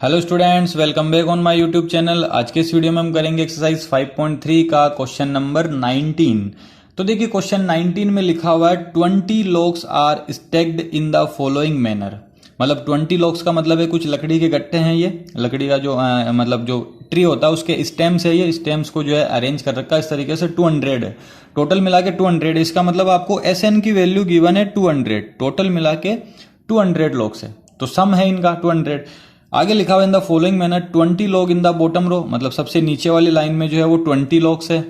Hello students, welcome back on my YouTube channel. आज के इस वीडियो में हम करेंगे एक्सरसाइज 5.3 का क्वेश्चन नंबर 19। तो देखिए क्वेश्चन 19 में लिखा हुआ है 20 logs are stacked in the following manner. मतलब 20 लॉग्स का मतलब है कुछ लकड़ी के गट्टे हैं। ये लकड़ी का जो मतलब जो ट्री होता है उसके स्टेम्स है। ये स्टेम्स को जो है अरेंज कर रखा है इस तरीके से। 200 है टोटल मिला के 200। इसका मतलब आपको SN की वैल्यू गिवन है 200। टोटल मिला के 200 लॉग्स है, तो सम है इनका 200। आगे लिखा हुआ in the following manner 20 log in the bottom row, मतलब सबसे नीचे वाली लाइन में जो है वो 20 लॉग्स है।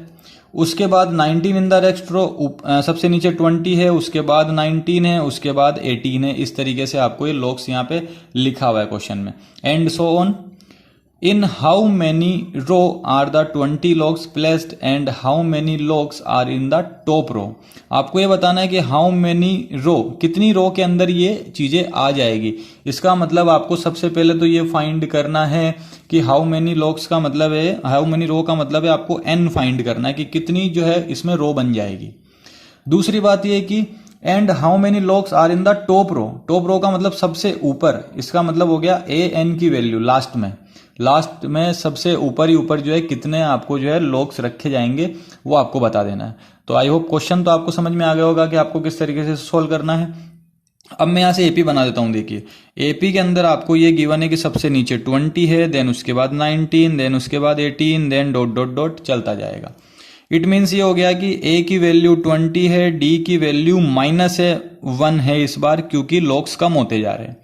उसके बाद 19 इन द नेक्स्ट रो, सबसे नीचे 20 है, उसके बाद 19 है, उसके बाद 18 है। इस तरीके से आपको ये लॉग्स यहाँ पे लिखा हुआ है क्वेश्चन में। And so on. In how many row are the 20 logs placed and how many logs are in the top row? आपको ये बताना है कि how many row, कितनी रो के अंदर ये चीजें आ जाएगी। इसका मतलब आपको सबसे पहले तो ये फाइंड करना है कि how many logs का मतलब है, how many row का मतलब है आपको n फाइंड करना है कि कितनी जो है इसमें रो बन जाएगी। दूसरी बात ये कि and how many logs are in the top row. Top row का मतलब सबसे ऊपर, इसका मतलब हो गया AN की वैल्यू लास्ट में सबसे ऊपर ही ऊपर जो है कितने आपको जो है लॉग्स रखे जाएंगे वो आपको बता देना है। तो आई होप क्वेश्चन तो आपको समझ में आ गया होगा कि आपको किस तरीके से सोल्व करना है। अब मैं यहाँ से AP बना देता हूँ। देखिए AP के अंदर आपको ये गिवन है कि सबसे नीचे 20 है, देन उसके बाद 19, देन उसके बाद 18, देन डॉट डॉट डॉट चलता जाएगा। इट मीन्स ये हो गया कि A की वैल्यू 20 है, D की वैल्यू -1 है इस बार, क्योंकि लॉग्स कम होते जा रहे हैं।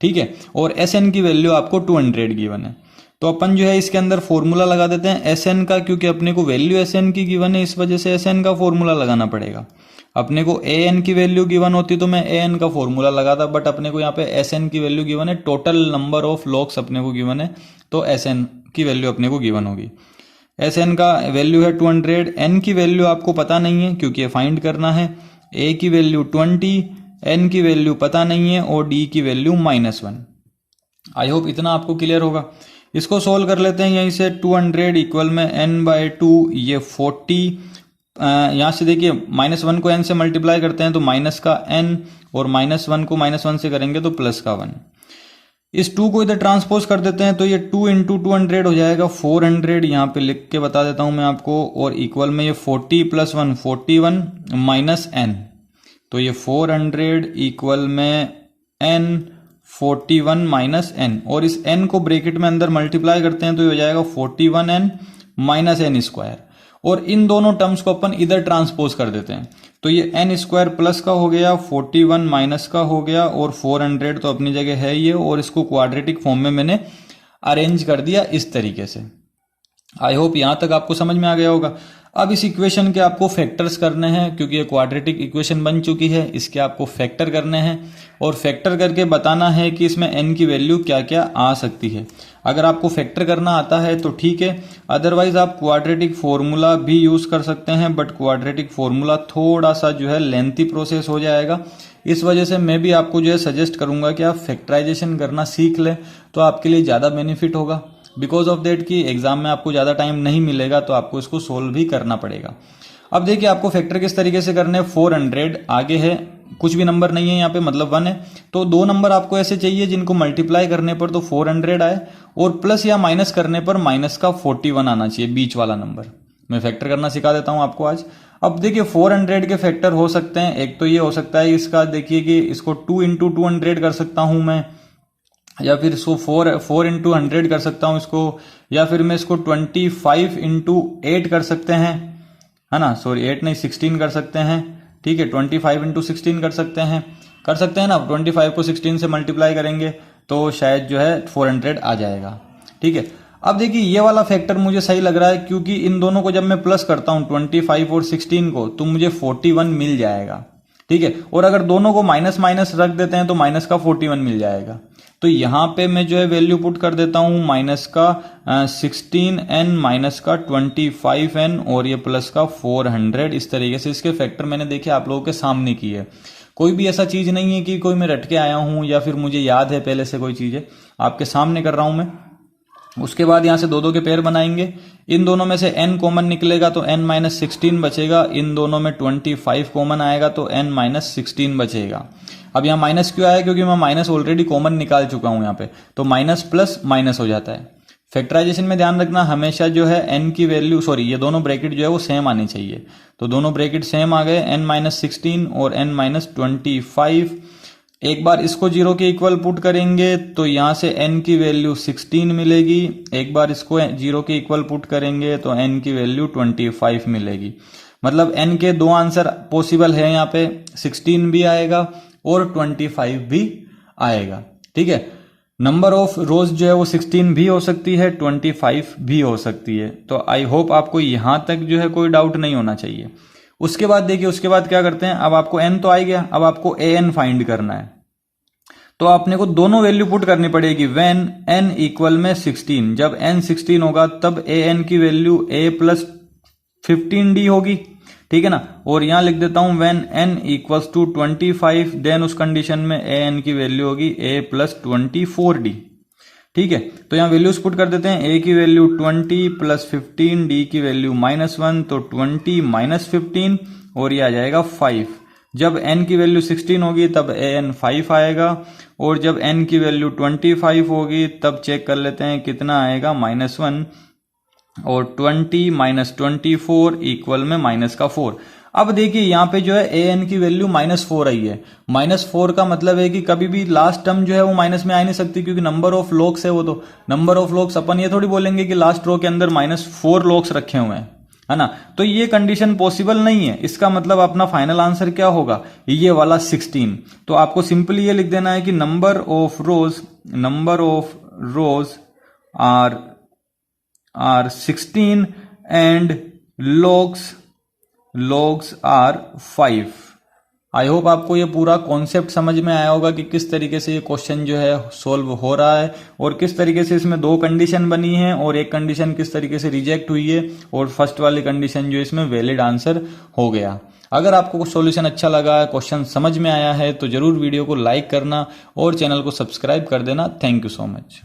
ठीक है, और SN की वैल्यू आपको 200 गिवन है। तो अपन जो है इसके अंदर फॉर्मूला लगा देते हैं SN का, क्योंकि अपने को वैल्यू SN की गिवन है, इस वजह से SN का फॉर्मूला लगाना पड़ेगा। अपने को AN की वैल्यू गिवन होती तो मैं AN का फॉर्मूला लगाता, बट अपने को यहाँ पे SN की वैल्यू गिवन है, टोटल नंबर ऑफ लॉग्स अपने को गिवन है, तो SN की वैल्यू अपने को गिवन होगी। SN का वैल्यू है 200, N की वैल्यू आपको पता नहीं है क्योंकि ये फाइंड करना है। A की वैल्यू 20, N की वैल्यू पता नहीं है, और D की वैल्यू -1। आई होप इतना आपको क्लियर होगा। इसको सोल्व कर लेते हैं यहीं से। 200 इक्वल में n/2, ये 40। यहाँ से देखिए -1 को n से मल्टीप्लाई करते हैं तो माइनस का n, और -1 को -1 से करेंगे तो प्लस का 1। इस 2 को इधर ट्रांसपोज कर देते हैं तो ये 2 × 200 हो जाएगा 400। यहाँ पे लिख के बता देता हूं मैं आपको। और इक्वल में ये 40 + 1 41 -n, तो ये 400 इक्वल में n 41 -n, और इस n को ब्रैकेट में अंदर मल्टीप्लाई करते हैं तो ये हो जाएगा 41n -n²। और इन दोनों टर्म्स को अपन इधर ट्रांसपोज कर देते हैं तो ये n² प्लस का हो गया, 41 माइनस का हो गया, और 400 तो अपनी जगह है ये, और इसको क्वाड्रेटिक फॉर्म में मैंने अरेंज कर दिया इस तरीके से। आई होप यहां तक आपको समझ में आ गया होगा। अब इस इक्वेशन के आपको फैक्टर्स करने हैं, क्योंकि ये क्वाड्रेटिक इक्वेशन बन चुकी है, इसके आपको फैक्टर करने हैं, और फैक्टर करके बताना है कि इसमें n की वैल्यू क्या क्या आ सकती है। अगर आपको फैक्टर करना आता है तो ठीक है, अदरवाइज आप क्वाड्रेटिक फॉर्मूला भी यूज कर सकते हैं, बट क्वाड्रेटिक फॉर्मूला थोड़ा सा जो है लेंथी प्रोसेस हो जाएगा। इस वजह से मैं भी आपको जो है सजेस्ट करूंगा कि आप फैक्टराइजेशन करना सीख लें, तो आपके लिए ज़्यादा बेनिफिट होगा। बिकॉज ऑफ दैट कि एग्जाम में आपको ज़्यादा टाइम नहीं मिलेगा, तो आपको इसको सोल्व भी करना पड़ेगा। अब देखिए आपको फैक्टर किस तरीके से करने हैं। 400 आगे है, कुछ भी नंबर नहीं है यहाँ पे, मतलब 1 है, तो 2 नंबर आपको ऐसे चाहिए जिनको मल्टीप्लाई करने पर तो 400 आए, और प्लस या माइनस करने पर माइनस का 41 आना चाहिए, बीच वाला नंबर। मैं फैक्टर करना सिखा देता हूँ आपको आज। अब देखिए 400 के फैक्टर हो सकते हैं। एक तो ये हो सकता है इसका, देखिए कि इसको 2 × 200 कर सकता हूँ मैं, या फिर इसको 4 × 100 कर सकता हूं इसको, या फिर मैं इसको 25 × 8 कर सकते हैं, है ना, सॉरी 8 नहीं 16 कर सकते हैं। ठीक है, 25 × 16 कर सकते हैं ना। 25 को 16 से मल्टीप्लाई करेंगे तो शायद जो है 400 आ जाएगा। ठीक है, अब देखिए ये वाला फैक्टर मुझे सही लग रहा है, क्योंकि इन दोनों को जब मैं प्लस करता हूं 25 और 16 को, तो मुझे 41 मिल जाएगा। ठीक है, और अगर दोनों को माइनस माइनस रख देते हैं तो माइनस का 41 मिल जाएगा। तो यहां पे मैं जो है वैल्यू पुट कर देता हूं, माइनस का 16n माइनस का 25n, और ये प्लस का 400। इस तरीके से इसके फैक्टर मैंने देखे आप लोगों के सामने की है। कोई भी ऐसा चीज नहीं है कि कोई मैं रट के आया हूं या फिर मुझे याद है पहले से कोई चीजें, आपके सामने कर रहा हूं मैं। उसके बाद यहां से दो दो के पेयर बनाएंगे, इन दोनों में से n कॉमन निकलेगा तो n माइनस 16 बचेगा, इन दोनों में 25 कॉमन आएगा तो n माइनस 16 बचेगा। अब यहाँ माइनस क्यों आया, क्योंकि मैं माइनस ऑलरेडी कॉमन निकाल चुका हूं यहाँ पे, तो माइनस प्लस माइनस हो जाता है। फैक्टराइजेशन में ध्यान रखना हमेशा जो है n की वैल्यू ये दोनों ब्रैकेट जो है वो सेम आनी चाहिए, तो दोनों ब्रैकेट सेम आ गए, n माइनस 16 और n माइनस 25। एक बार इसको जीरो के इक्वल पुट करेंगे तो यहां से n की वैल्यू 16 मिलेगी, एक बार इसको जीरो के इक्वल पुट करेंगे तो n की वैल्यू 25 मिलेगी। मतलब n के दो आंसर पॉसिबल है, यहाँ पे 16 भी आएगा और 25 भी आएगा। ठीक है, नंबर ऑफ रोज जो है वो 16 भी हो सकती है, 25 भी हो सकती है। तो आई होप आपको यहां तक जो है कोई डाउट नहीं होना चाहिए। उसके बाद देखिए, उसके बाद क्या करते हैं, अब आपको n तो आ गया, अब आपको an फाइंड करना है, तो आपने को दोनों वैल्यू पुट करनी पड़ेगी। व्हेन n इक्वल में 16, जब n 16 होगा तब an की वैल्यू a प्लस 15d होगी, ठीक है ना। और यहां लिख देता हूं when n equals to 25, then उस कंडीशन में an की वैल्यू होगी a प्लस 24d। ठीक है, तो यहां वैल्यूज पुट कर देते हैं, a की वैल्यू 20 प्लस 15, d की वैल्यू -1, तो 20 माइनस 15 और ये आ जाएगा 5। जब n की वैल्यू 16 होगी तब an 5 आएगा, और जब n की वैल्यू 25 होगी तब चेक कर लेते हैं कितना आएगा, -1, और 20 माइनस 24 इक्वल में माइनस का 4। अब देखिए यहाँ पे जो है an की वैल्यू -4 आई है। -4 का मतलब है कि कभी भी लास्ट टर्म जो है वो माइनस में आ नहीं सकती, क्योंकि नंबर ऑफ लॉग्स है वो, तो नंबर ऑफ लॉग्स अपन ये थोड़ी बोलेंगे कि लास्ट रो के अंदर -4 लॉग्स रखे हुए हैं, है ना। तो ये कंडीशन पॉसिबल नहीं है। इसका मतलब अपना फाइनल आंसर क्या होगा, ये वाला 16। तो आपको सिंपली ये लिख देना है कि number of rows are 16 and logs are 5। I hope आपको ये पूरा कॉन्सेप्ट समझ में आया होगा कि किस तरीके से ये क्वेश्चन जो है सोल्व हो रहा है, और किस तरीके से इसमें दो कंडीशन बनी है, और एक कंडीशन किस तरीके से रिजेक्ट हुई है, और फर्स्ट वाली कंडीशन जो इसमें वैलिड आंसर हो गया। अगर आपको सॉल्यूशन अच्छा लगा है, क्वेश्चन समझ में आया है, तो जरूर वीडियो को लाइक करना और चैनल को सब्सक्राइब कर देना। Thank you so much.